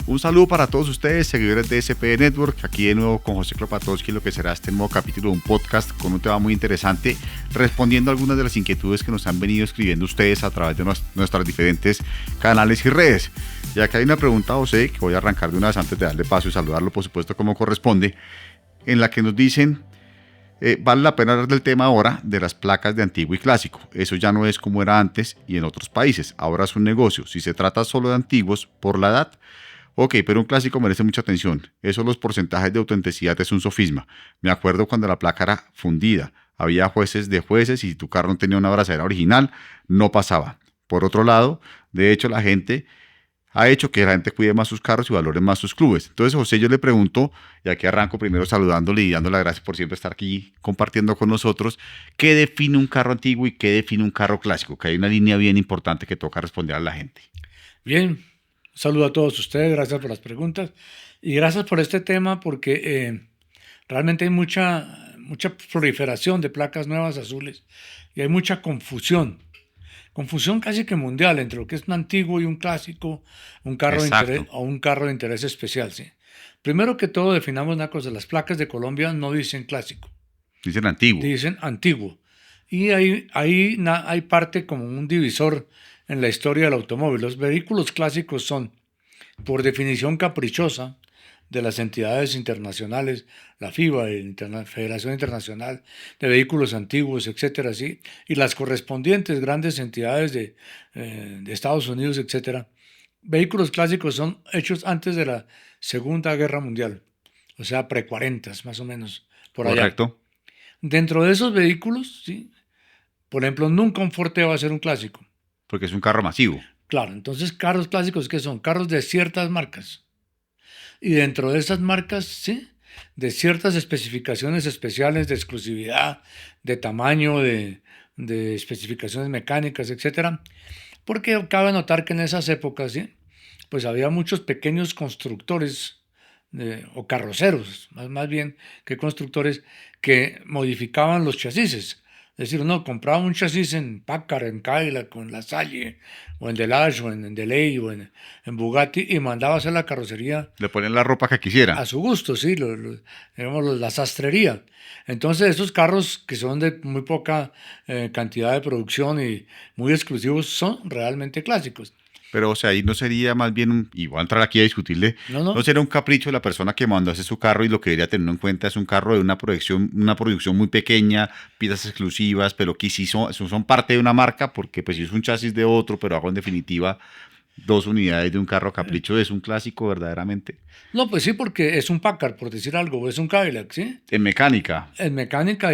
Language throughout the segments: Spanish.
Un saludo para todos ustedes, seguidores de SP Network, aquí de nuevo con José Klopatowski, lo que será este nuevo capítulo de un podcast con un tema muy interesante, respondiendo a algunas de las inquietudes que nos han venido escribiendo ustedes a través de nuestros diferentes canales y redes. Ya que hay una pregunta, José, que voy a arrancar de una vez antes de darle paso y saludarlo, por supuesto, como corresponde, en la que nos dicen, vale la pena hablar del tema ahora de las placas de antiguo y clásico. Eso ya no es como era antes y en otros países, ahora es un negocio. Si se trata solo de antiguos, por la edad, ok, pero un clásico merece mucha atención. Eso, los porcentajes de autenticidad es un sofisma. Me acuerdo cuando la placa era fundida. Había jueces de jueces y si tu carro no tenía una abrazadera original, no pasaba. Por otro lado, de hecho, la gente ha hecho que la gente cuide más sus carros y valore más sus clubes. Entonces, José, yo le pregunto, y aquí arranco primero saludándole y dándole las gracias por siempre estar aquí compartiendo con nosotros, ¿qué define un carro antiguo y qué define un carro clásico? Que hay una línea bien importante que toca responder a la gente. Bien, un saludo a todos ustedes, gracias por las preguntas y gracias por este tema porque realmente hay mucha proliferación de placas nuevas azules y hay mucha confusión casi que mundial entre lo que es un antiguo y un clásico, un carro de interés Exacto. o un carro de interés especial, ¿sí? Primero que todo definamos una cosa, las placas de Colombia no dicen clásico, Dicen antiguo. dicen antiguo. Y hay parte como un divisor en la historia del automóvil. Los vehículos clásicos son, por definición caprichosa, de las entidades internacionales, la FIBA, Federación Internacional de Vehículos Antiguos, etcétera, ¿sí? Y las correspondientes grandes entidades de Estados Unidos, etcétera. Vehículos clásicos son hechos antes de la Segunda Guerra Mundial, o sea, pre-40 más o menos, por allá. Correcto. Dentro de esos vehículos, ¿sí? Por ejemplo, nunca un Forte va a ser un clásico. Porque es un carro masivo. Claro, entonces carros clásicos, ¿qué son? Carros de ciertas marcas. Y dentro de esas marcas, sí, de ciertas especificaciones especiales de exclusividad, de tamaño, de especificaciones mecánicas, etcétera. Porque cabe notar que en esas épocas, sí, pues había muchos pequeños constructores o carroceros, más bien que constructores, que modificaban los chasis. Es decir, uno compraba un chasis en Packard, en Cadillac, o en LaSalle, o en Delage, o en Delay, o en Bugatti, y mandaba a hacer la carrocería Le ponen la ropa que quisiera. a su gusto, sí, digamos, la sastrería. Entonces, esos carros que son de muy poca cantidad de producción y muy exclusivos son realmente clásicos. Pero, o sea, ahí no sería más bien y voy a entrar aquí a discutirle, No, no no, sería un capricho de la persona que mandó a hacer su carro y lo que debería tener en cuenta es un carro de una producción muy pequeña, piezas exclusivas, pero que sí son parte de una marca, porque pues si es un chasis de otro, pero hago en definitiva dos unidades de un carro capricho, es un clásico verdaderamente. no, pues sí, porque es un Packard, por decir algo, o es un Cadillac, ¿sí? En mecánica, En mecánica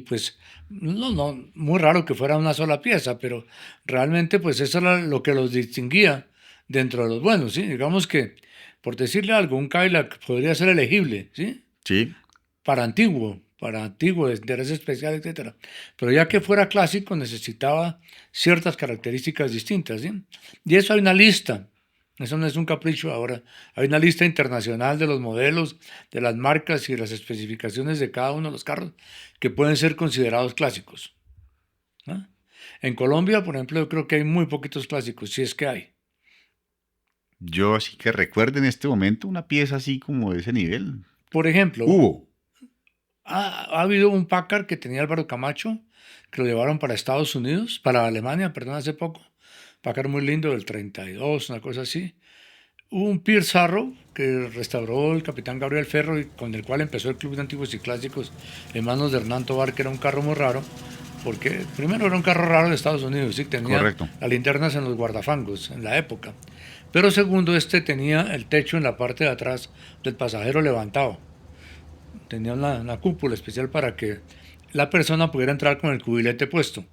pues no, muy raro que fuera una sola pieza, pero realmente pues eso era lo que los distinguía dentro de los buenos, ¿sí? Digamos que, por decirle algo, un Cadillac podría ser elegible, ¿sí? sí, Para antiguo, de interés especial, etcétera. Pero ya que fuera clásico necesitaba ciertas características distintas, ¿sí? Y eso hay una lista, eso no es un capricho ahora, hay una lista internacional de los modelos, de las marcas y las especificaciones de cada uno de los carros que pueden ser considerados clásicos, ¿no? En Colombia, por ejemplo, yo creo que hay muy poquitos clásicos, si es que hay. yo así que recuerdo en este momento una pieza así como de ese nivel. Por ejemplo, Hubo, ha habido un Packard que tenía Álvaro Camacho, que lo llevaron para Estados Unidos, para Alemania, perdón, hace poco. Packard muy lindo, del 32, una cosa así. Hubo un Pierce Arrow que restauró el capitán Gabriel Ferro y con el cual empezó el Club de Antiguos y Clásicos en manos de Hernán Tobar, que era un carro muy raro, porque primero era un carro raro de Estados Unidos, sí, tenía correcto. las linternas en los guardafangos en la época. Pero segundo, este tenía el techo en la parte de atrás del pasajero levantado, tenía una cúpula especial para que la persona pudiera entrar con el cubilete puesto.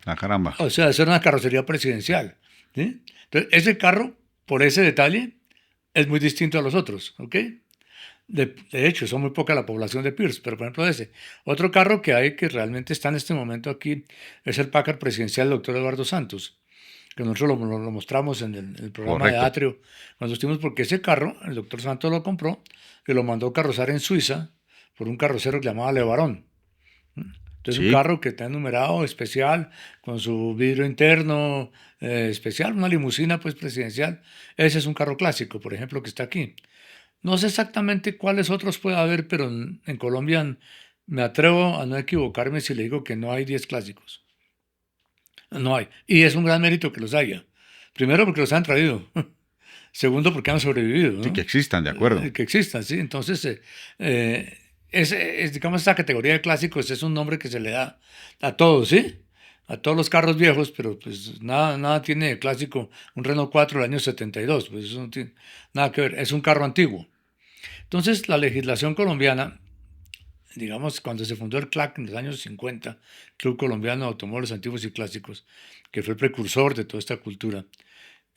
Ah, caramba. O sea, esa era una carrocería presidencial, ¿sí? Entonces, ese carro, por ese detalle, es muy distinto a los otros, ¿ok? De hecho, son muy poca la población de Pierce, pero por ejemplo ese. Otro carro que hay que realmente está en este momento aquí es el Packard presidencial del doctor Eduardo Santos, que nosotros lo mostramos en el programa de Correcto. Atrio cuando estuvimos, porque ese carro, el doctor Santos lo compró y lo mandó carrozar en Suiza por un carrocero que llamaba Levarón. Entonces un Sí, carro que está numerado especial, con su vidrio interno especial, una limusina pues presidencial, ese es un carro clásico, por ejemplo, que está aquí. No sé exactamente cuáles otros puede haber, pero en Colombia me atrevo a no equivocarme si le digo que no hay 10 clásicos. No hay. Y es un gran mérito que los haya. Primero porque los han traído. Segundo porque han sobrevivido, sí que ¿no? existan, de acuerdo. Que existan, ¿sí? Entonces, digamos, esta categoría de clásicos es un nombre que se le da a todos, ¿sí? A todos los carros viejos, pero pues nada tiene de clásico un Renault 4 del año 72, pues eso no tiene nada que ver, es un carro antiguo. Entonces, la legislación colombiana, digamos, cuando se fundó el CLAC en los años 50, Club Colombiano de Automóviles Antiguos y Clásicos, que fue el precursor de toda esta cultura,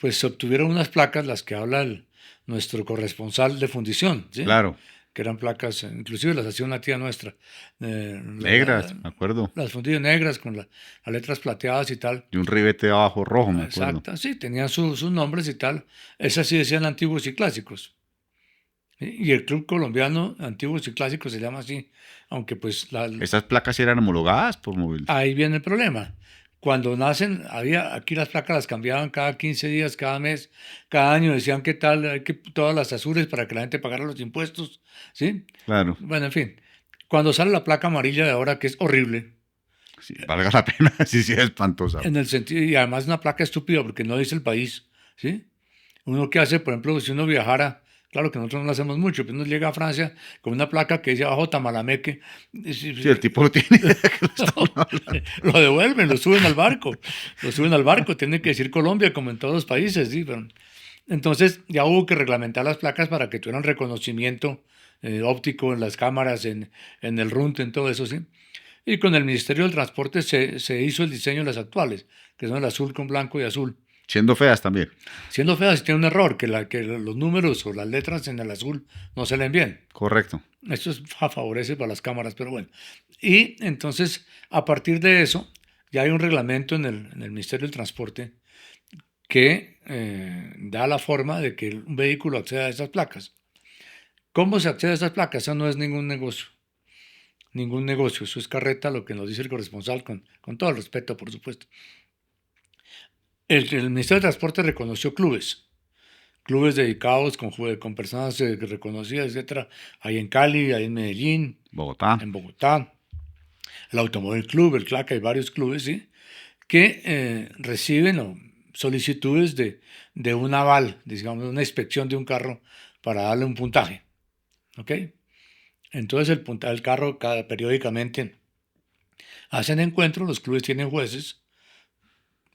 pues se obtuvieron unas placas, las que habla nuestro corresponsal de fundición, ¿sí? Claro, Que eran placas, inclusive las hacía una tía nuestra, negras, me acuerdo. las fundillas negras con las letras plateadas y tal. Y un ribete abajo rojo, me acuerdo. Exacto, sí, tenían sus nombres y tal. Esas sí decían antiguos y clásicos. ¿Sí? Y el Club Colombiano Antiguos y Clásicos se llama así, aunque pues Estas placas eran homologadas por móvil. ahí viene el problema. Cuando nacen, aquí las placas las cambiaban cada 15 días, cada mes, cada año, decían que tal, hay que todas las azules para que la gente pagara los impuestos, ¿sí? Claro, Bueno, en fin, cuando sale la placa amarilla de ahora, que es horrible, sí, valga la pena, sí, sí, es espantosa. en el sentido, y además una placa estúpida porque no dice el país, ¿sí? Uno que hace, por ejemplo, si uno viajara, claro que nosotros no lo hacemos mucho, pero uno llega a Francia con una placa que dice abajo Tamalameque, Sí, el tipo lo tiene. lo devuelven, lo suben al barco, tienen que decir Colombia como en todos los países, ¿sí? Pero, entonces ya hubo que reglamentar las placas para que tuvieran reconocimiento óptico en las cámaras, en el RUNT, en todo eso, ¿sí? Y con el Ministerio del Transporte se hizo el diseño de las actuales, que son el azul con blanco y azul. Siendo feas también. Siendo feas, tiene un error, que los números o las letras en el azul no se leen bien. Correcto. Esto favorece para las cámaras, pero bueno. Y entonces, a partir de eso, ya hay un reglamento en el Ministerio del Transporte que da la forma de que un vehículo acceda a esas placas. ¿Cómo se accede a esas placas? Eso no es ningún negocio. Ningún negocio. Eso es carreta, lo que nos dice el corresponsal, con todo el respeto, por supuesto. El Ministerio de Transporte reconoció clubes dedicados con personas reconocidas, etcétera. Hay en Cali, hay en Medellín, Bogotá. en Bogotá, el Automóvil Club, el CLAC, hay varios clubes, ¿sí? Que reciben solicitudes de un aval, digamos, una inspección de un carro para darle un puntaje, ¿ok? Entonces el puntaje del carro periódicamente hacen encuentros, los clubes tienen jueces,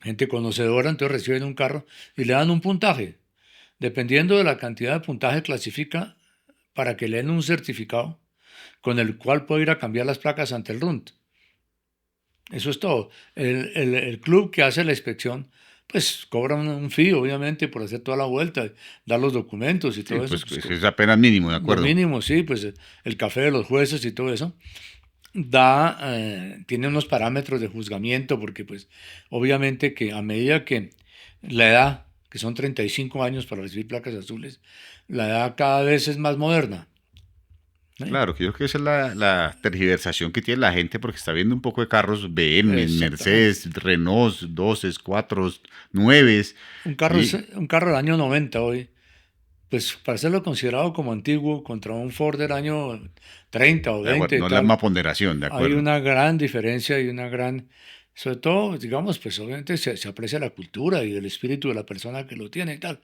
gente conocedora, entonces reciben un carro y le dan un puntaje. Dependiendo de la cantidad de puntaje clasifica para que le den un certificado con el cual puede ir a cambiar las placas ante el RUNT. Eso es todo. El club que hace la inspección, pues cobra un fee, obviamente, por hacer toda la vuelta, dar los documentos y Sí, todo pues, eso. Pues, es apenas mínimo, de lo acuerdo. mínimo, sí, pues el café de los jueces y todo eso. Tiene unos parámetros de juzgamiento, porque pues obviamente que a medida que la edad, que son 35 años para recibir placas azules, la edad cada vez es más moderna. ¿Eh? Claro, que yo creo que esa es la tergiversación que tiene la gente porque está viendo un poco de carros BMW, Exactamente. Mercedes, Renault, 12, 4, 9. Un carro del año 90 hoy, pues para serlo considerado como antiguo contra un Ford del año 30 o De acuerdo, 20 y no es la misma tal, ponderación, de hay acuerdo. una gran diferencia y una gran, sobre todo, digamos, pues obviamente se aprecia la cultura y el espíritu de la persona que lo tiene y tal,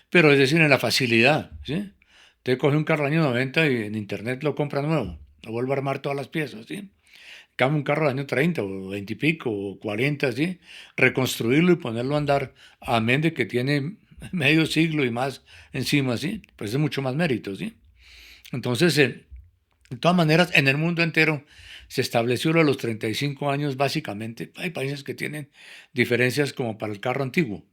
pero es decir, en la facilidad, ¿sí? Usted coge un carro del año 90 y en internet lo compra nuevo, lo vuelve a armar todas las piezas, ¿sí? Cambia un carro del año 30 o 20 y pico o 40, ¿sí? Reconstruirlo y ponerlo a andar, amén de que tiene medio siglo y más encima, ¿sí? Pues es mucho más mérito, ¿sí? Entonces, de todas maneras, en el mundo entero se estableció lo de los 35 años básicamente. Hay países que tienen diferencias como para el carro antiguo.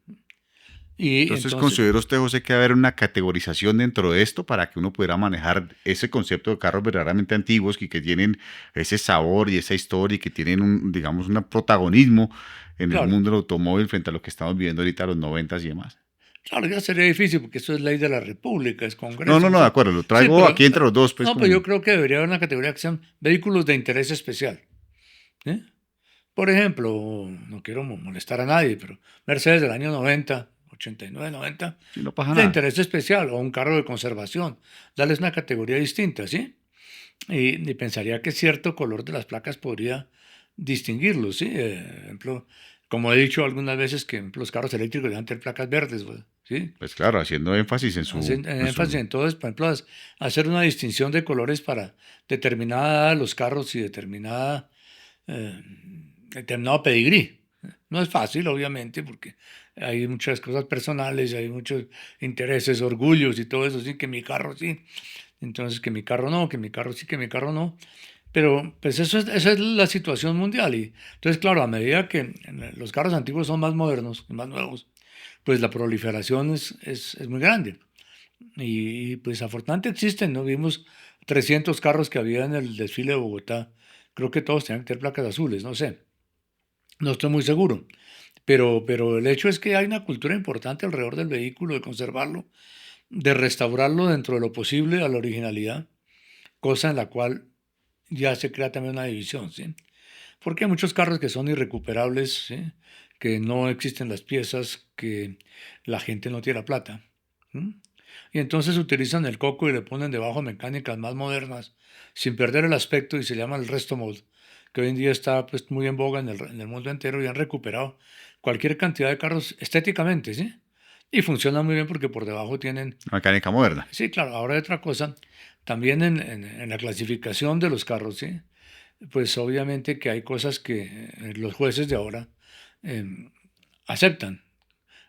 Y Entonces, entonces, ¿considera usted, José, que va a haber una categorización dentro de esto para que uno pudiera manejar ese concepto de carros verdaderamente antiguos que tienen ese sabor y esa historia y que tienen digamos, un protagonismo en el claro, mundo del automóvil frente a lo que estamos viviendo ahorita, los 90 y demás? claro, ya sería difícil porque eso es ley de la República, es No, no, Congreso, no, de ¿sí? acuerdo, lo Sí, traigo pero, aquí entre los dos, pues no, pero como, yo creo que debería haber una categoría que sean vehículos de interés especial. ¿sí? Por ejemplo, no quiero molestar a nadie, pero Mercedes del año 90, 89, 90, Sí, no pasa de nada. interés especial, o un carro de conservación, darles una categoría distinta, ¿sí? Y pensaría que cierto color de las placas podría distinguirlos, ¿sí? Ejemplo, como he dicho algunas veces, que los carros eléctricos deben tener placas verdes, pues, ¿sí? Pues claro, haciendo énfasis en su, Hacen en énfasis su... entonces, por ejemplo, hacer una distinción de colores para determinada edad de los carros y eh, determinado pedigrí. No es fácil, obviamente, porque hay muchas cosas personales, hay muchos intereses, orgullos y todo eso, sí, que mi carro sí, entonces que mi carro no, que mi carro sí, que mi carro no. Pero pues esa es la situación mundial. Y entonces, claro, a medida que los carros antiguos son más modernos y más nuevos, pues la proliferación es muy grande. Pues afortunadamente existen, ¿no? Vimos 300 carros que había en el desfile de Bogotá. Creo que todos tenían que tener placas azules, no sé. No estoy muy seguro. Pero el hecho es que hay una cultura importante alrededor del vehículo, de conservarlo, de restaurarlo dentro de lo posible a la originalidad, cosa en la cual ya se crea también una división, ¿sí? Porque hay muchos carros que son irrecuperables, ¿sí? Que no existen las piezas, que la gente no tiene la plata. ¿Sí? Y entonces utilizan el coco y le ponen debajo mecánicas más modernas, sin perder el aspecto, y se llama el resto mod, que hoy en día está pues, muy en boga en el mundo entero, y han recuperado cualquier cantidad de carros estéticamente, ¿sí? Y funciona muy bien porque por debajo tienen... Mecánica moderna. Sí, claro, ahora hay otra cosa, también en la clasificación de los carros, ¿sí? Pues obviamente que hay cosas que los jueces de ahora eh, aceptan.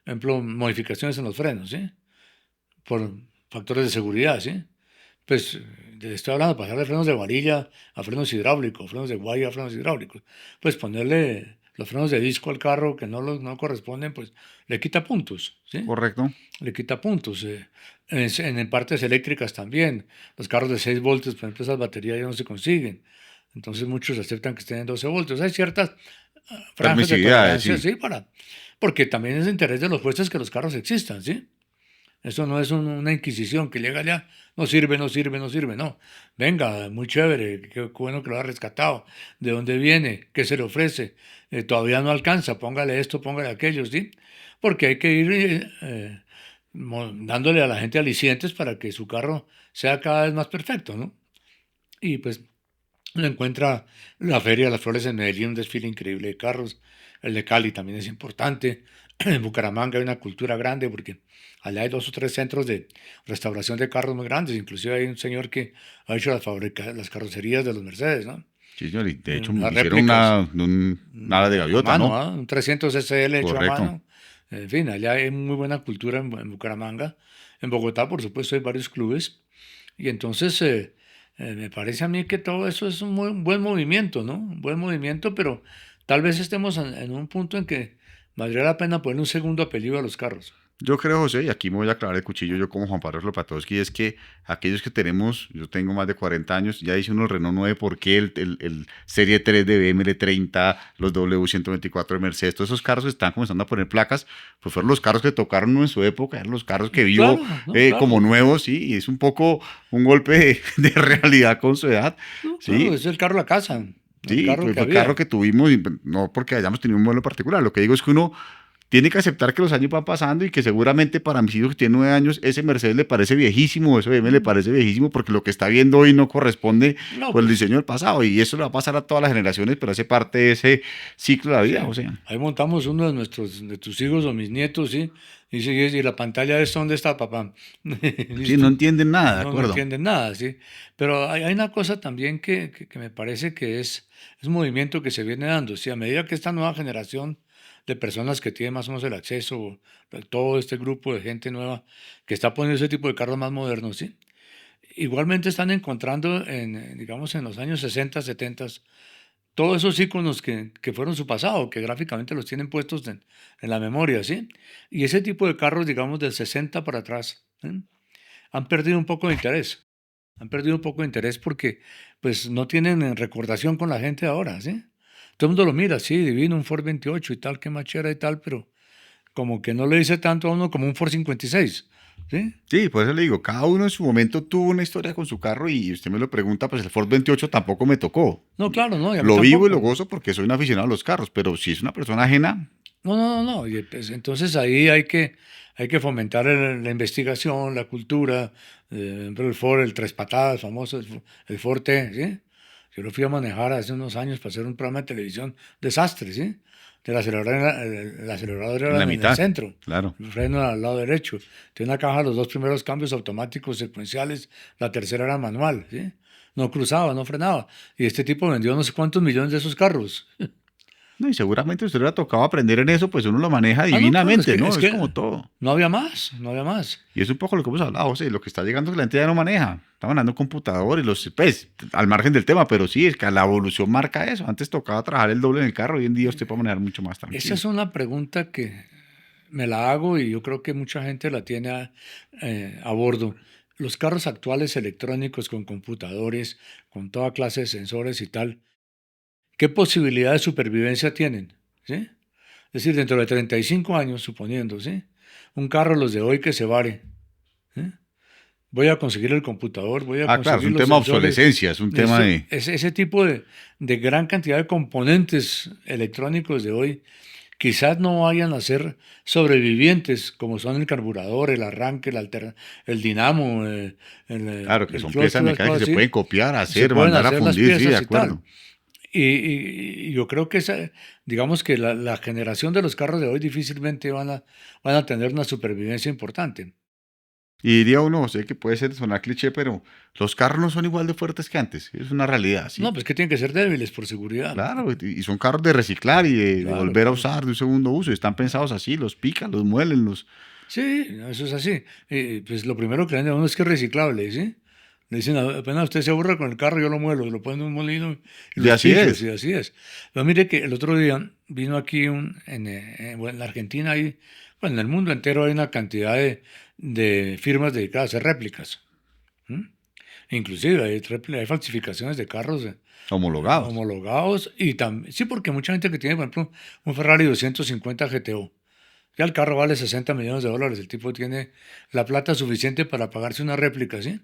Por ejemplo, modificaciones en los frenos, ¿sí? Por factores de seguridad, ¿sí? Pues estoy hablando de pasar de frenos de varilla a frenos hidráulicos, frenos de guaya a frenos hidráulicos. Pues ponerle los frenos de disco al carro que no corresponden, pues le quita puntos, ¿sí? Correcto. Le quita puntos. En partes eléctricas también. Los carros de 6 voltios, por ejemplo, esas baterías ya no se consiguen. Entonces muchos aceptan que estén en 12 voltios. Hay ciertas franjas de Permisividades, tolerancia, sí. sí, porque también es de interés de los jueces que los carros existan, ¿sí? Eso no es una inquisición que llega allá, no sirve, no sirve, no sirve, no. Venga, muy chévere, qué bueno que lo ha rescatado. ¿De dónde viene? ¿Qué se le ofrece? Todavía no alcanza, póngale esto, póngale aquello, ¿sí? Porque hay que ir dándole a la gente alicientes para que su carro sea cada vez más perfecto, ¿no? Y pues uno encuentra la Feria de las Flores en Medellín, un desfile increíble de carros. El de Cali también es importante. En Bucaramanga hay una cultura grande porque allá hay 2 o 3 centros de restauración de carros muy grandes. Inclusive hay un señor que ha hecho las carrocerías de los Mercedes, ¿no? Sí, señor. Y de hecho Las hicieron réplicas nada de a gaviota, mano, ¿no? ¿ah? Un 300 SL hecho a Correcto. mano. En fin, allá hay muy buena cultura en Bucaramanga. En Bogotá, por supuesto, hay varios clubes. Y entonces me parece a mí que todo eso es un buen movimiento, ¿no? Un buen movimiento, pero tal vez estemos en un punto en que valdría la pena ponerle un segundo apellido a los carros. Yo creo, José, y aquí me voy a clavar el cuchillo yo como Juan Pablo Slopatowski, es que aquellos que tenemos, yo tengo más de 40 años, ya hice uno el Renault 9, ¿por qué el Serie 3 de BMW 30, los W124 de Mercedes, todos esos carros que están comenzando a poner placas, pues fueron los carros que tocaron uno en su época, eran los carros que vio Claro, ¿no? como Claro. nuevos, ¿sí? Y es un poco un golpe de realidad con su edad, No, claro, ¿sí? es el carro de la casa, el Sí, carro pues que fue el carro había. que tuvimos, y no porque hayamos tenido un modelo particular, lo que digo es que uno tiene que aceptar que los años van pasando y que seguramente para mis hijos que tienen 9 años, ese Mercedes le parece viejísimo, ese BMW le Mm. parece viejísimo porque lo que está viendo hoy no corresponde No, con el pues diseño del pasado y eso le va a pasar a todas las generaciones, pero hace parte de ese ciclo de la sí. vida, o sea. Ahí montamos uno de tus hijos o mis nietos, ¿sí? Y, sí, y la pantalla de esto, ¿dónde está, papá? Sí, no Listo. entienden nada, ¿de No acuerdo? entienden nada, ¿sí? Pero hay una cosa también que me parece que es un movimiento que se viene dando, ¿sí? A medida que esta nueva generación de personas que tienen más o menos el acceso, todo este grupo de gente nueva que está poniendo ese tipo de carros más modernos, ¿sí? Igualmente están encontrando digamos, en los años 60, 70, todos esos iconos que fueron su pasado, que gráficamente los tienen puestos en la memoria, ¿sí? Y ese tipo de carros, digamos, del 60 para atrás, ¿sí? Han perdido un poco de interés. Han perdido un poco de interés porque pues no tienen recordación con la gente ahora, ¿sí? Todo el mundo lo mira, sí, divino, un Ford 28 y tal, qué machera y tal, pero como que no le dice tanto a uno como un Ford 56, ¿sí? Sí, por eso le digo, cada uno en su momento tuvo una historia con su carro y usted me lo pregunta, pues el Ford 28 tampoco me tocó. No, claro, no, y a mí Lo vivo y lo tampoco. gozo porque soy un aficionado a los carros, pero si es una persona ajena, No, no, no, no. Y, pues, entonces ahí hay que fomentar la investigación, la cultura. Por ejemplo, el Ford, el tres patadas famoso, el Ford T, ¿sí? Yo lo fui a manejar hace unos años para hacer un programa de televisión, desastre, ¿sí? El acelerador en era la en el mitad, centro, claro. el freno al lado derecho. Tiene una caja, los dos primeros cambios automáticos secuenciales, la tercera era manual, ¿sí? No cruzaba, no frenaba. Y este tipo vendió no sé cuántos millones de esos carros. No, y seguramente usted le ha tocado aprender en eso, pues uno lo maneja Ah, no, claro, divinamente, ¿no? es Es que como todo. no había más, no había más. Y es un poco lo que hemos hablado, José, lo que está llegando es que la gente ya no maneja. Está manejando un computador y los, pues, al margen del tema, pero sí, es que la evolución marca eso. Antes tocaba trabajar el doble en el carro, hoy en día usted puede manejar mucho más Esa tranquilo. es una pregunta que me la hago y yo creo que mucha gente la tiene a bordo. Los carros actuales electrónicos con computadores, con toda clase de sensores y tal, ¿qué posibilidad de supervivencia tienen? ¿Sí? Es decir, dentro de 35 años, suponiendo, ¿sí? Un carro, los de hoy que se vare, ¿sí? Voy a conseguir el computador, voy a Ah, claro, es conseguir un los tema de sensores. obsolescencia, es un tema de... Ese tipo de gran cantidad de componentes electrónicos de hoy quizás no vayan a ser sobrevivientes como son el carburador, el arranque, el dinamo, Claro, que el son clutch, piezas todas las mecánicas que cosas se pueden así. copiar, Se hacer, pueden mandar a hacer las fundir, sí, de piezas y tal. acuerdo. Y yo creo que digamos que la generación de los carros de hoy difícilmente van a tener una supervivencia importante. Y diría uno, sé que puede ser sonar cliché, pero los carros no son igual de fuertes que antes. Es una realidad, No, ¿sí? pues que tienen que ser débiles por seguridad. Claro, y son carros de reciclar y de Claro, volver a claro. usar de un segundo uso. Están pensados así, los pican, los muelen, los... Sí, eso es así. Pues lo primero que le dan a uno es que es reciclable, ¿sí? Le dicen, apenas usted se aburra con el carro, yo lo muelo, lo pongo en un molino y Y los así pillos, y es. así es. Pero mire que el otro día vino aquí bueno, en la Argentina hay, bueno, en el mundo entero hay una cantidad de firmas dedicadas a hacer réplicas. ¿M? Inclusive hay falsificaciones de carros Homologados. homologados y también, sí, porque mucha gente que tiene, por ejemplo, un Ferrari 250 GTO. Ya el carro vale 60 millones de dólares. El tipo tiene la plata suficiente para pagarse una réplica, ¿sí?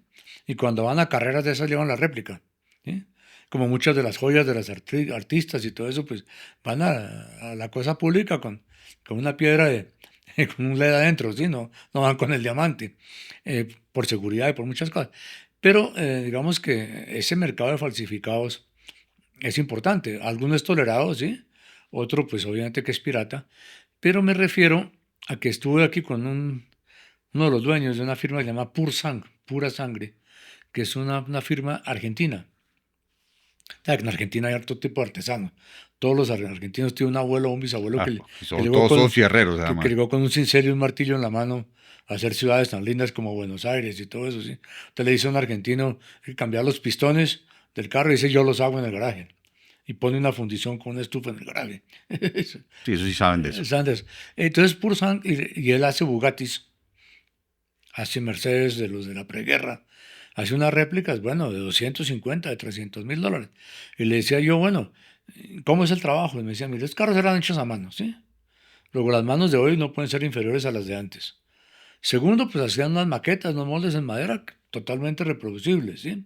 Y cuando van a carreras de esas llevan la réplica, ¿sí? Como muchas de las joyas de las artistas y todo eso, pues van a la cosa pública con una piedra con un LED adentro, ¿sí? No, no van con el diamante, por seguridad y por muchas cosas. Pero digamos que ese mercado de falsificados es importante. Alguno es tolerado, ¿sí? Otro, pues obviamente que es pirata. Pero me refiero a que estuve aquí con uno de los dueños de una firma que se llama Pura Sangre, que es una firma argentina. O en Argentina hay harto tipo de artesanos. Todos los argentinos tienen un abuelo o un bisabuelo Ah, que son llegó todos fierreros, que además. llegó con un cincel y un martillo en la mano a hacer ciudades tan lindas como Buenos Aires y todo eso, ¿sí? Usted le dice a un argentino que cambiar los pistones del carro y dice yo los hago en el garaje. Y pone una fundición con una estufa en el garaje. Sí, eso sí saben de eso. Sanders. Entonces, y él hace Bugattis, hace Mercedes de los de la preguerra, hace unas réplicas, bueno, de 250, de 300.000 dólares. Y le decía yo, bueno, ¿cómo es el trabajo? Y me decía, mire, los carros eran hechos a mano, ¿sí? Luego, las manos de hoy no pueden ser inferiores a las de antes. Segundo, pues hacían unas maquetas, unos moldes en madera totalmente reproducibles, ¿sí?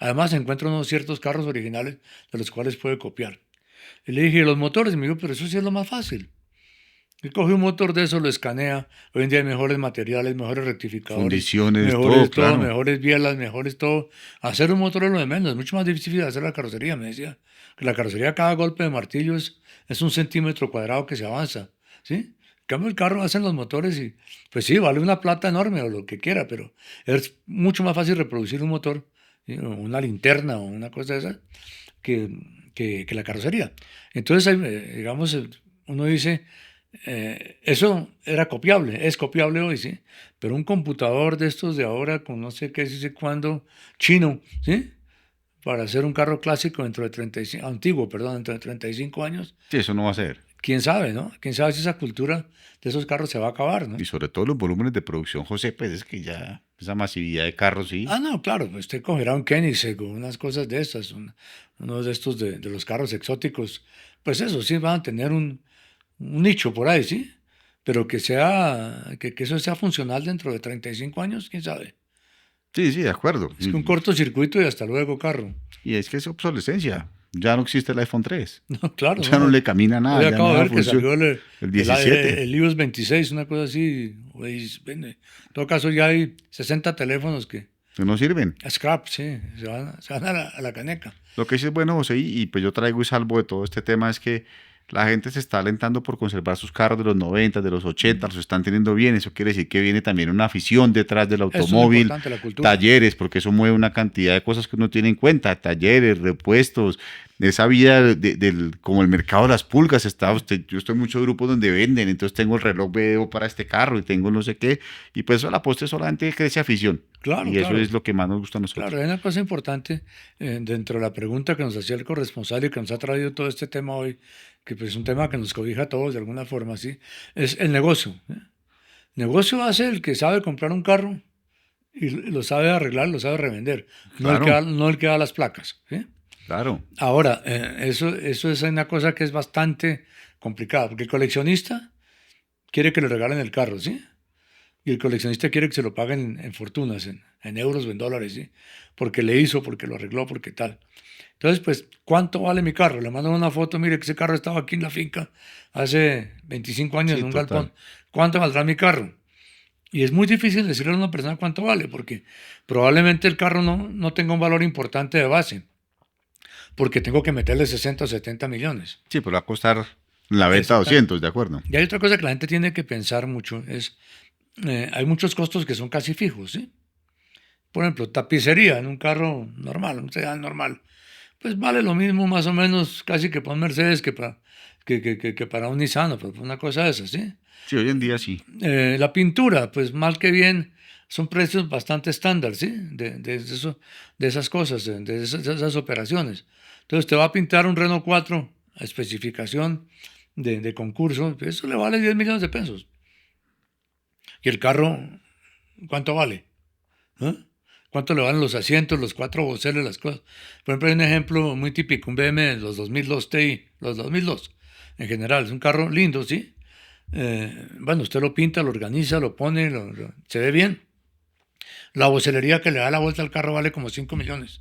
Además, se encuentran unos ciertos carros originales de los cuales puede copiar. Y le dije, ¿y los motores? Y me dijo, pero eso sí es lo más fácil. Y coge un motor de eso, lo escanea. Hoy en día hay mejores materiales, mejores rectificadores, Fundiciones, todo, mejores todo, claro. mejores bielas, mejores todo. Hacer un motor es lo de menos, es mucho más difícil de hacer la carrocería, me decía. Que la carrocería, cada golpe de martillo es un centímetro cuadrado que se avanza, ¿sí? En cambio, el carro hacen los motores y, pues sí, vale una plata enorme o lo que quiera, pero es mucho más fácil reproducir un motor, ¿sí? O una linterna o una cosa de esa que, que la carrocería. Entonces, digamos, uno dice, eso era copiable, es copiable hoy, ¿sí? Pero un computador de estos de ahora, con no sé qué, sé cuándo, chino, ¿sí? Para hacer un carro clásico dentro de 35, antiguo, perdón, dentro de 35 años, Sí, eso no va a ser. quién sabe, ¿no? Quién sabe si esa cultura de esos carros se va a acabar, Y ¿no? sobre todo los volúmenes de producción, José, pues es que ya esa masividad de carros, sí. Ah, no, claro, pues usted cogerá un Koenigsegg o unas cosas de estas, uno de estos de los carros exóticos, pues eso sí van a tener un nicho por ahí, ¿sí? pero que eso sea funcional dentro de 35 años, quién sabe. Sí, sí, de acuerdo. Es que un cortocircuito y hasta luego, carro. Y es que es obsolescencia. Ya no existe el iPhone 3. No, claro, Ya no no. le camina nada. Hoy Ya acabo de nada ver que funciona. salió El 17. el iOS 26, una cosa así. En todo caso, ya hay 60 teléfonos que No sirven. scrap, sí, se van a la caneca. Lo que sí es bueno, José, y pues yo traigo y salvo de todo este tema es que la gente se está alentando por conservar sus carros de los 90, de los 80, los están teniendo bien. Eso quiere decir que viene también una afición detrás del Eso es automóvil, importante, la cultura. talleres, porque eso mueve una cantidad de cosas que uno tiene en cuenta, talleres, repuestos, esa vida como el mercado de las pulgas. Yo estoy en muchos grupos donde venden, entonces tengo el reloj BDO para este carro y tengo no sé qué, y pues eso a la postre solamente crece afición. Claro, Y eso claro. es lo que más nos gusta a nosotros. Claro, hay una cosa importante dentro de la pregunta que nos hacía el corresponsal y que nos ha traído todo este tema hoy, que pues es un tema que nos cobija a todos de alguna forma, ¿sí? Es el negocio. Negocio hace el que sabe comprar un carro y lo sabe arreglar, lo sabe revender, Claro. no el que da las placas, ¿sí? Claro. Ahora, eso es una cosa que es bastante complicada, porque el coleccionista quiere que le regalen el carro, ¿sí? Y el coleccionista quiere que se lo paguen en fortunas, en euros o en dólares, ¿sí? Porque le hizo, porque lo arregló, porque tal. Entonces, pues, ¿cuánto vale mi carro? Le mandan una foto, mire que ese carro estaba aquí en la finca hace 25 años Sí, en un total. galpón. ¿Cuánto valdrá mi carro? Y es muy difícil decirle a una persona cuánto vale, porque probablemente el carro no tenga un valor importante de base, porque tengo que meterle 60 o 70 millones. Sí, pero va a costar la venta Exactamente. 200, ¿de acuerdo? Y hay otra cosa que la gente tiene que pensar mucho, hay muchos costos que son casi fijos, ¿sí? Por ejemplo, tapicería en un carro normal, un sedán normal, pues vale lo mismo más o menos casi que para un Mercedes que para un Nissan, o para una cosa de esas, ¿sí? Sí, hoy en día sí. La pintura, pues mal que bien, son precios bastante estándar, ¿sí? De esas cosas, de esas operaciones. Entonces te va a pintar un Renault 4 a especificación de concurso, eso le vale 10 millones de pesos. ¿Y el carro cuánto vale? ¿Eh? ¿Cuánto le valen los asientos, los 4 voceles, las cosas? Por ejemplo, hay un ejemplo muy típico, un BMW, los 2002 Ti, los 2002 en general, es un carro lindo, ¿sí? Bueno, usted lo pinta, lo organiza, lo pone, se ve bien. La vocelería que le da la vuelta al carro vale como 5 millones.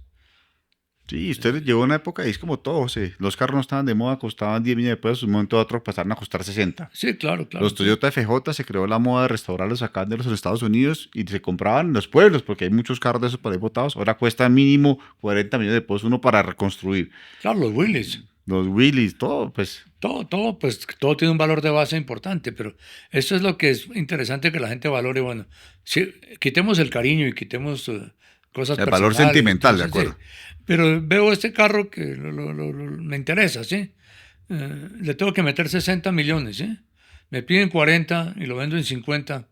Sí, usted llegó una época y es como todo, José. Los carros no estaban de moda, costaban 10 millones de pesos, un momento a otro pasaron a costar 60. Sí, claro, claro. Los Toyota FJ se creó la moda de restaurarlos acá de los Estados Unidos y se compraban en los pueblos porque hay muchos carros de esos por ahí botados. Ahora cuesta mínimo 40 millones de pesos uno para reconstruir. Claro, los Willys. Los Willys, todo, pues. Pues todo tiene un valor de base importante, pero eso es lo que es interesante que la gente valore. Bueno, si quitemos el cariño y quitemos cosas El valor personales, sentimental, de entonces, acuerdo. sí. Pero veo este carro que me interesa, ¿sí? Le tengo que meter 60 millones, ¿sí? Me piden 40 y lo vendo en 50.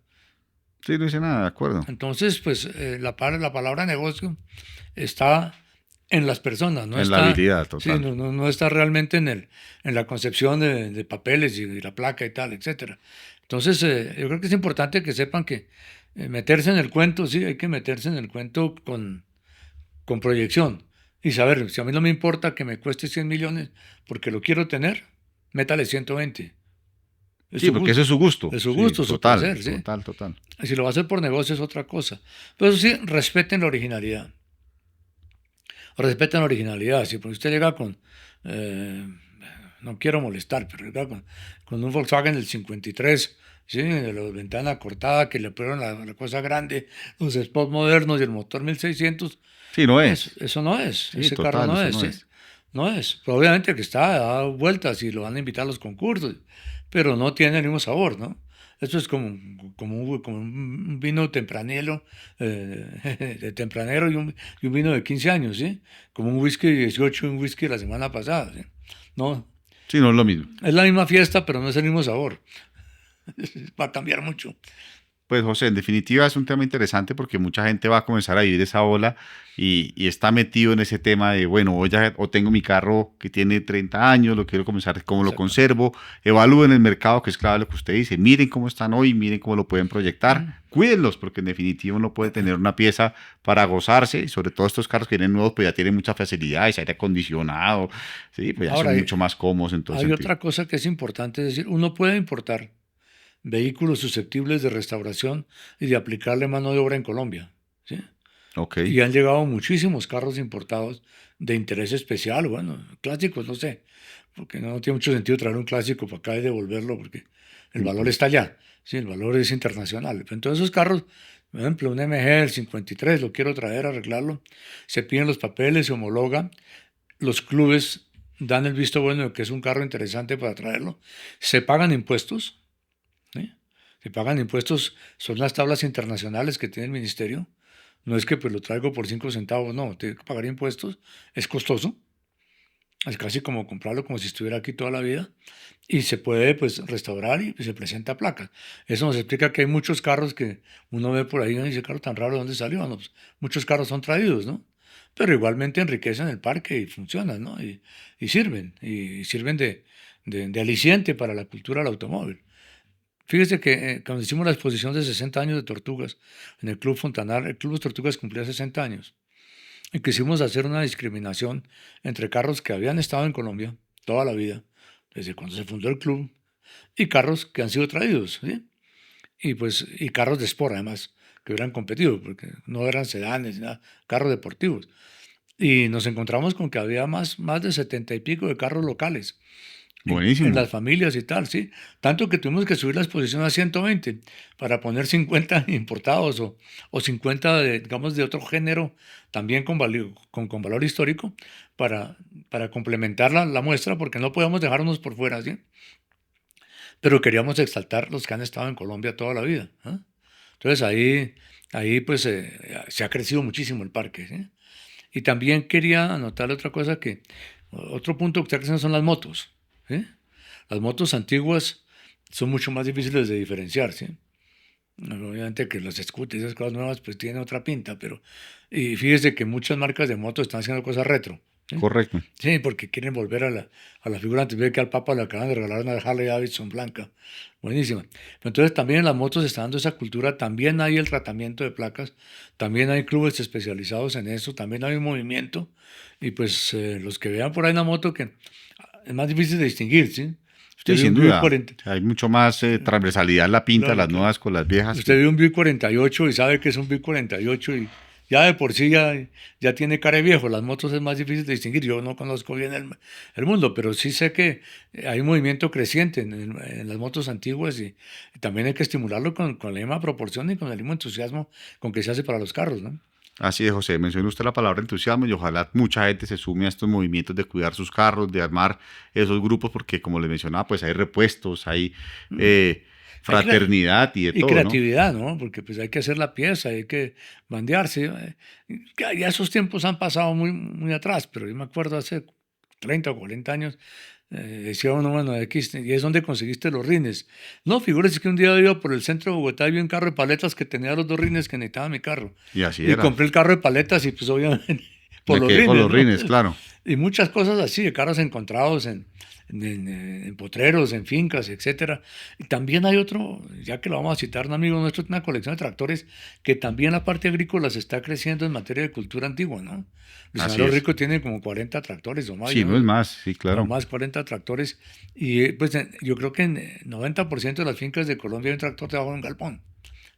Sí, no hice nada, de acuerdo. Entonces, pues la palabra negocio está en las personas, no En está, la habilidad, sí, total. no está realmente en la concepción de papeles y la placa y tal, etcétera. Entonces, yo creo que es importante que sepan que meterse en el cuento, sí, hay que meterse en el cuento con proyección y saber, si a mí no me importa que me cueste 100 millones porque lo quiero tener, métale 120. Es Sí, su porque gusto. ese es su gusto. Es su Sí, gusto, su total, placer, ¿sí? total. Si lo va a hacer por negocio es otra cosa. Pero eso sí, respeten la originalidad. Respeten la originalidad. Si usted llega con, no quiero molestar, pero llega con un Volkswagen del 53, ¿sí? De la ventana cortada, que le pusieron la cosa grande, los spots modernos y el motor 1600, Sí, no es. eso no es. Sí, Ese total, carro no eso es. no ¿sí? es. No es. Pero obviamente que está, da vueltas y lo van a invitar a los concursos, pero no tiene el mismo sabor, ¿no? Esto es como un vino tempranero, de tempranero y un vino de 15 años, ¿sí? Como un whisky de 18 y un whisky de la semana pasada, ¿sí? No, Sí, no es lo mismo. es la misma fiesta, pero no es el mismo sabor. Va a cambiar mucho. Pues José, en definitiva es un tema interesante porque mucha gente va a comenzar a vivir esa ola y está metido en ese tema de, bueno, o tengo mi carro que tiene 30 años, lo quiero comenzar, cómo lo Exacto. conservo, evalúen el mercado, que es clave lo que usted dice, miren cómo están hoy, miren cómo lo pueden proyectar, cuídenlos, porque en definitiva uno puede tener una pieza para gozarse, y sobre todo estos carros que vienen nuevos, pues ya tienen muchas facilidades, aire acondicionado, sí, pues ya Ahora, son mucho más cómodos en todo hay sentido. otra cosa que es importante, es decir, uno puede importar, vehículos susceptibles de restauración y de aplicarle mano de obra en Colombia, ¿sí? Ok. Y han llegado muchísimos carros importados de interés especial, bueno, clásicos, no sé, porque no tiene mucho sentido traer un clásico para acá y devolverlo, porque el valor Ujú. está allá, sí, el valor es internacional. Entonces esos carros, por ejemplo, un MG, el 53, lo quiero traer, arreglarlo, se piden los papeles, se homologa, los clubes dan el visto bueno de que es un carro interesante para traerlo, se pagan impuestos, ¿sí? Se pagan impuestos, son las tablas internacionales que tiene el ministerio. No es que pues lo traigo por 5 centavos, no, tengo que pagar impuestos, es costoso, es casi como comprarlo como si estuviera aquí toda la vida y se puede pues restaurar y se presenta placa. Eso nos explica que hay muchos carros que uno ve por ahí y dice, carro tan raro, ¿de dónde salió? No, pues, muchos carros son traídos, ¿no? Pero igualmente enriquecen el parque y funcionan, ¿no? Y sirven, y sirven de aliciente para la cultura del automóvil. Fíjese que cuando hicimos la exposición de 60 años de Tortugas en el Club Fontanar, el Club de Tortugas cumplía 60 años, y quisimos hacer una discriminación entre carros que habían estado en Colombia toda la vida, desde cuando se fundó el club, y carros que han sido traídos, ¿sí? Y carros de sport, además, que hubieran competido, porque no eran sedanes, nada, carros deportivos. Y nos encontramos con que había más de 70 y pico de carros locales en Buenísimo. las familias y tal, ¿sí? Tanto que tuvimos que subir la exposición a 120 para poner 50 importados o 50, digamos, de otro género, también con valor histórico, para complementar la muestra, porque no podíamos dejarnos por fuera, ¿sí? Pero queríamos exaltar los que han estado en Colombia toda la vida, ¿ah? Entonces ahí pues se ha crecido muchísimo el parque, ¿sí? Y también quería anotar otra cosa otro punto que está creciendo son las motos, ¿sí? Las motos antiguas son mucho más difíciles de diferenciar, ¿sí? Obviamente que los scooters y esas cosas nuevas pues tienen otra pinta, pero y fíjese que muchas marcas de motos están haciendo cosas retro, ¿sí? Correcto. Sí, porque quieren volver a la figura antes. Ve que al Papa le acaban de regalar una Harley Davidson blanca, buenísima. Pero entonces también en las motos se está dando esa cultura, también hay el tratamiento de placas, también hay clubes especializados en eso, también hay un movimiento, y pues los que vean por ahí una moto que es más difícil de distinguir, ¿sí? Usted Sí, ve un sin Buick duda. 40, O sea, hay mucho más transversalidad en la pinta, claro, las claro. nuevas con las viejas Usted que... ve un Buick 48 y sabe que es un Buick 48 y ya de por sí ya tiene cara de viejo. Las motos es más difícil de distinguir. Yo no conozco bien el mundo, pero sí sé que hay un movimiento creciente en las motos antiguas y también hay que estimularlo con la misma proporción y con el mismo entusiasmo con que se hace para los carros, ¿no? Así es, José. Mencionó usted la palabra entusiasmo y ojalá mucha gente se sume a estos movimientos de cuidar sus carros, de armar esos grupos, porque como les mencionaba, pues hay repuestos, hay Mm. eh, Hay crea- fraternidad y de y todo, ¿no? creatividad, ¿no? Porque pues hay que hacer la pieza, hay que bandearse. Ya esos tiempos han pasado muy, muy atrás, pero yo me acuerdo hace 30 o 40 años, decía uno, bueno, X, y es donde conseguiste los rines. No, figúrese que un día iba por el centro de Bogotá y vi un carro de paletas que tenía los dos rines que necesitaba mi carro. Y así Y era. compré el carro de paletas y pues obviamente por Me los quedé con rines, los ¿no? rines, claro. Y muchas cosas así, de carros encontrados en potreros, en fincas, etcétera. Y también hay otro, ya que lo vamos a citar, un amigo nuestro, tiene una colección de tractores que también la parte agrícola se está creciendo en materia de cultura antigua, ¿no? Luis Así Manuel es. Rico tiene como 40 tractores o más, Sí, yo no es no sé, más, sí, no claro. más, 40 tractores. Y pues yo creo que en 90% de las fincas de Colombia hay un tractor debajo de un galpón,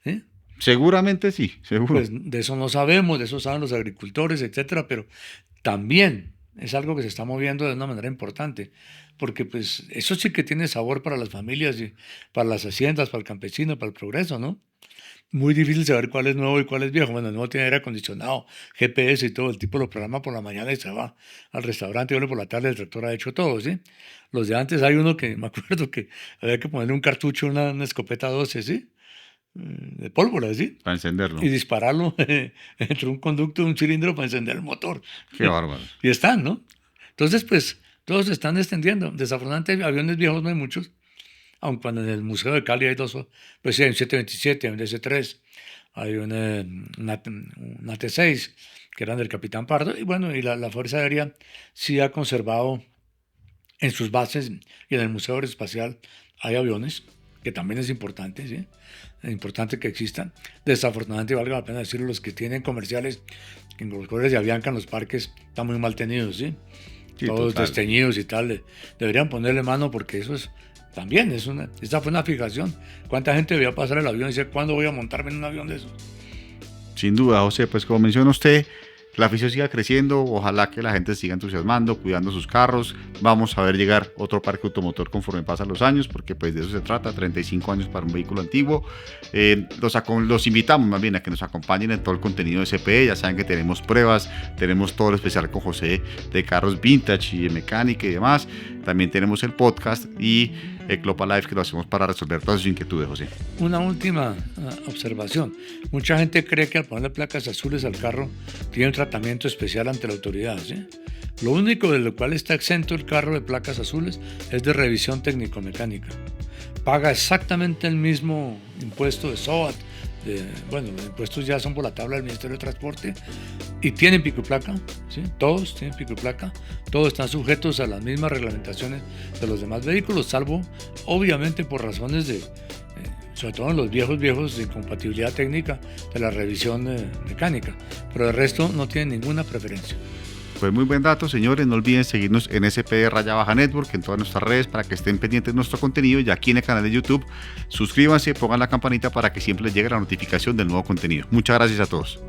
¿sí? Seguramente sí, seguro. Pues de eso no sabemos, de eso saben los agricultores, etcétera, pero también es algo que se está moviendo de una manera importante, porque pues eso sí que tiene sabor para las familias y para las haciendas, para el campesino, para el progreso, ¿no? Muy difícil saber cuál es nuevo y cuál es viejo. Bueno, el nuevo tiene aire acondicionado, GPS y todo, el tipo lo programa por la mañana y se va al restaurante, y vuelve por la tarde, el tractor ha hecho todo, ¿sí? Los de antes hay uno que me acuerdo que había que ponerle un cartucho, una escopeta 12, ¿sí? De pólvora, ¿sí? Para Y encenderlo. dispararlo entre un conducto de un cilindro para encender el motor. Qué bárbaro. Y están, ¿no? Entonces, pues, todos se están extendiendo. Desafortunadamente, aviones viejos no hay muchos, aun cuando en el Museo de Cali hay dos, pues sí, hay un 727, hay un DC-3, hay una T-6, que eran del Capitán Pardo, y bueno, y la Fuerza Aérea sí ha conservado en sus bases y en el Museo Aeroespacial hay aviones, que también es importante, ¿sí? Es importante que existan. Desafortunadamente, valga la pena decirlo, los que tienen comerciales, en los colores de Avianca en los parques, están muy mal tenidos, ¿sí? Sí, Todos total. desteñidos y tal. Deberían ponerle mano porque eso es También esa fue una fijación. ¿Cuánta gente veía pasar el avión y decía, ¿cuándo voy a montarme en un avión de esos? Sin duda, José, pues como menciona usted, la afición siga creciendo, ojalá que la gente siga entusiasmando, cuidando sus carros. Vamos a ver llegar otro parque automotor conforme pasan los años, porque pues de eso se trata, 35 años para un vehículo antiguo. Los invitamos más bien a que nos acompañen en todo el contenido de CPE. Ya saben que tenemos pruebas, tenemos todo lo especial con José de carros vintage y de mecánica y demás. También tenemos el podcast y Clopa Live, que lo hacemos para resolver todas sus inquietudes, José. Una última observación. Mucha gente cree que al ponerle placas azules al carro tiene un tratamiento especial ante la autoridad, ¿sí? Lo único de lo cual está exento el carro de placas azules es de revisión técnico-mecánica. Paga exactamente el mismo impuesto de SOAT. Los impuestos ya son por la tabla del Ministerio de Transporte y tienen pico y placa, ¿sí? Todos tienen pico y placa, todos están sujetos a las mismas reglamentaciones de los demás vehículos, salvo obviamente por razones sobre todo en los viejos de incompatibilidad técnica de la revisión mecánica, pero el resto no tienen ninguna preferencia. Pues muy buen dato, señores. No olviden seguirnos en SP_Network en todas nuestras redes para que estén pendientes de nuestro contenido, y aquí en el canal de YouTube. Suscríbanse, pongan la campanita para que siempre les llegue la notificación del nuevo contenido. Muchas gracias a todos.